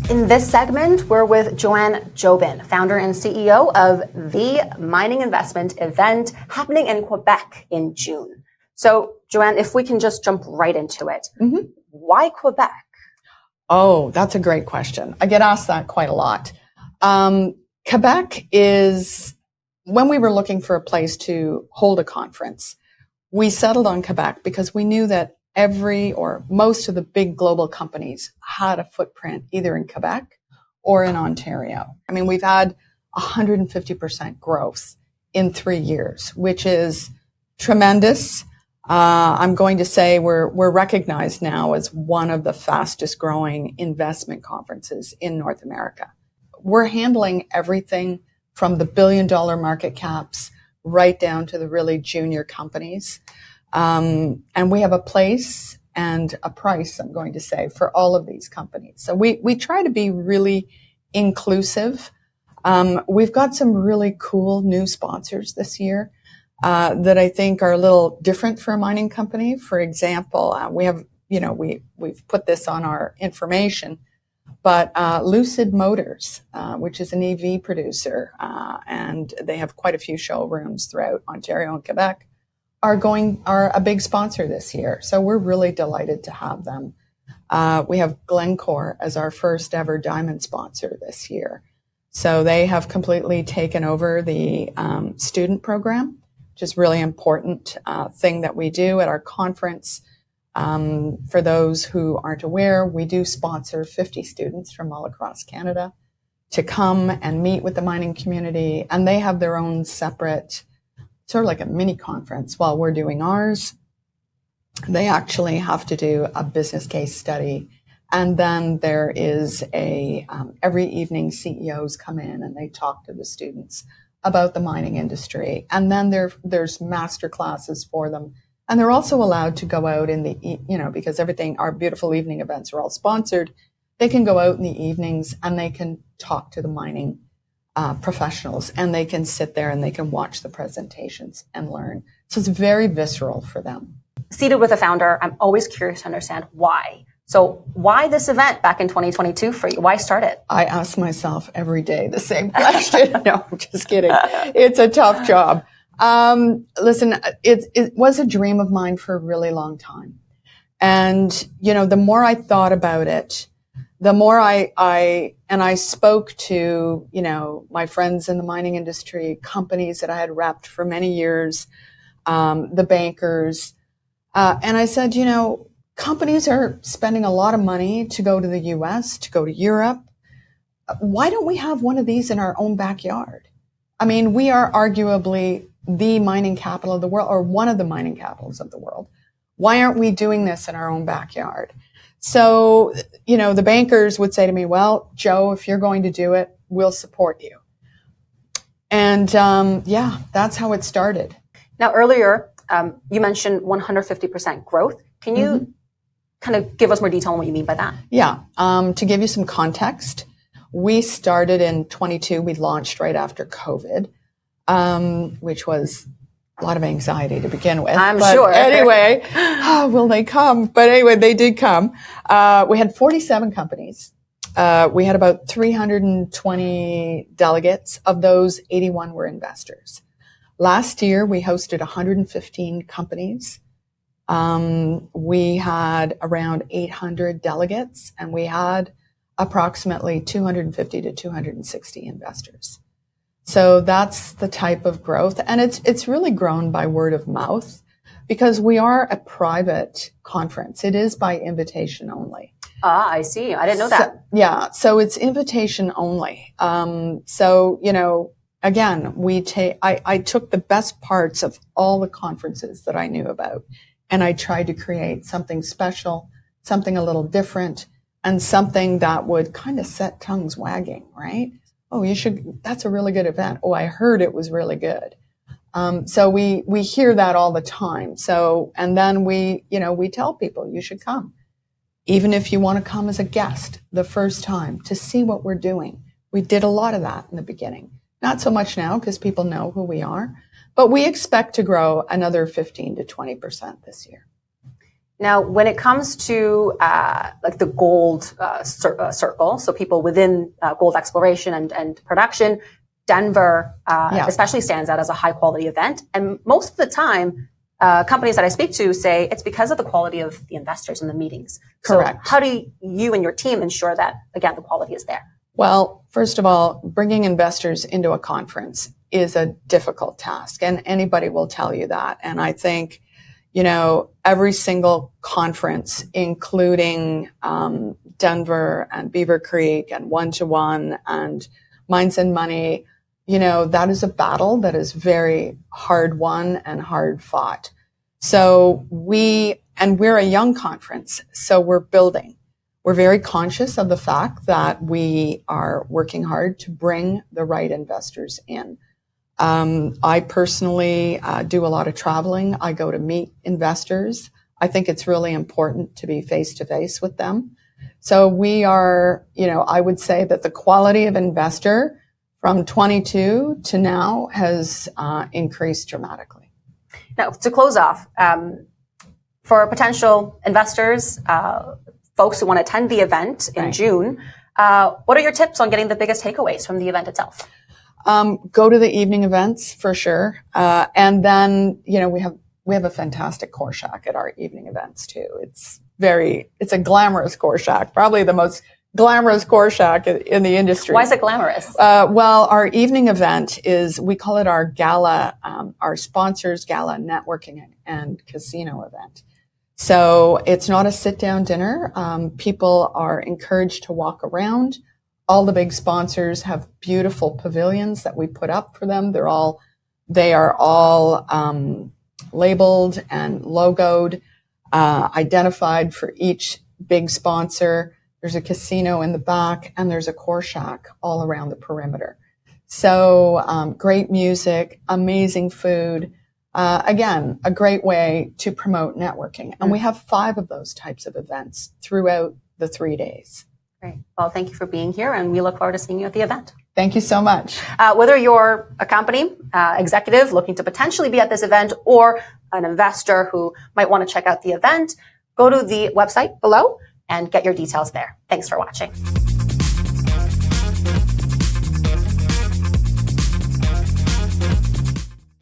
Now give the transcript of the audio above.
In this segment, we're with Joanne Jobin, founder and CEO of the Mining Investment event happening in Quebec in June. So, Joanne, if we can just jump right into it, why Quebec? Oh, that's a great question. I get asked that quite a lot. Quebec is, when we were looking for a place to hold a conference, we settled on Quebec because we knew that every or most of the big global companies had a footprint either in Quebec or in Ontario. I mean, we've had 150% growth in 3 years, which is tremendous. I'm going to say we're recognized now as one of the fastest growing investment conferences in North America. We're handling everything from the billion-dollar market caps right down to the really junior companies. And we have a place and a price, I'm going to say, for all of these companies. So we try to be really inclusive. We've got some really cool new sponsors this year that I think are a little different for a mining company. For example, we've put this on our information, but Lucid Motors, which is an EV producer, and they have quite a few showrooms throughout Ontario and Quebec, are a big sponsor this year. So we're really delighted to have them. We have Glencore as our first ever diamond sponsor this year. So they have completely taken over the student program, which is really important thing that we do at our conference. For those who aren't aware, we do sponsor 50 students from all across Canada to come and meet with the mining community, and they have their own separate, sort of like a mini conference while we're doing ours. They actually have to do a business case study. And then there is every evening CEOs come in and they talk to the students about the mining industry. And then there's master classes for them. And they're also allowed to go out in the, because our beautiful evening events are all sponsored. They can go out in the evenings and they can talk to the mining professionals, and they can sit there and they can watch the presentations and learn. So it's very visceral for them. Seated with a founder, I'm always curious to understand why. So why this event back in 2022 for you? Why start it? I ask myself every day the same question. No, I'm just kidding. It's a tough job. Listen, it was a dream of mine for a really long time. And, the more I thought about it, the more I spoke to, my friends in the mining industry, companies that I had repped for many years, the bankers, and I said, companies are spending a lot of money to go to the US, to go to Europe. Why don't we have one of these in our own backyard? I mean, we are arguably the mining capital of the world, or one of the mining capitals of the world. Why aren't we doing this in our own backyard? So, the bankers would say to me, well, Joe, if you're going to do it, we'll support you. And that's how it started. Now, earlier, you mentioned 150% growth. Can you kind of give us more detail on what you mean by that? Yeah. To give you some context, we started in 22. We launched right after COVID, which was a lot of anxiety to begin with. I'm sure. Anyway, will they come? But anyway, they did come. We had 47 companies. We had about 320 delegates. Of those, 81 were investors. Last year, we hosted 115 companies. We had around 800 delegates, and we had approximately 250 to 260 investors. So that's the type of growth. And it's really grown by word of mouth because we are a private conference. It is by invitation only. Ah, I see. I didn't know that. Yeah. So it's invitation only. Again, I took the best parts of all the conferences that I knew about, and I tried to create something special, something a little different, and something that would kind of set tongues wagging, right? Oh, that's a really good event. Oh, I heard it was really good. So we hear that all the time. So, and then we tell people you should come. Even if you want to come as a guest the first time to see what we're doing. We did a lot of that in the beginning. Not so much now because people know who we are, but we expect to grow another 15 to 20% this year. Now, when it comes to like the gold circle, so people within gold exploration and production, Denver especially stands out as a high quality event. And most of the time, companies that I speak to say it's because of the quality of the investors in the meetings. Correct. So how do you and your team ensure that, again, the quality is there? Well, first of all, bringing investors into a conference is a difficult task, and anybody will tell you that. And I think, every single conference, including Denver and Beaver Creek and One and Mines and Money, that is a battle that is very hard won and hard fought. So we're a young conference, so we're building. We're very conscious of the fact that we are working hard to bring the right investors in. I personally do a lot of traveling. I go to meet investors. I think it's really important to be face to face with them. So we are, I would say that the quality of investor from 22 to now has increased dramatically. Now, to close off, for potential investors, folks who want to attend the event in June, what are your tips on getting the biggest takeaways from the event itself? Go to the evening events for sure. And then, we have a fantastic core shack at our evening events too. It's a glamorous core shack, probably the most glamorous core shack in the industry. Why is it glamorous? Well, our evening event we call it our gala, our sponsors gala networking and casino event. So it's not a sit down dinner. People are encouraged to walk around. All the big sponsors have beautiful pavilions that we put up for them. They are all labeled and logoed, identified for each big sponsor. There's a casino in the back, and there's a core shack all around the perimeter. So great music, amazing food. Again, a great way to promote networking. And we have 5 of those types of events throughout the 3 days. Great. Well, thank you for being here, and we look forward to seeing you at the event. Thank you so much. Whether you're a company executive looking to potentially be at this event or an investor who might want to check out the event, go to the website below and get your details there. Thanks for watching.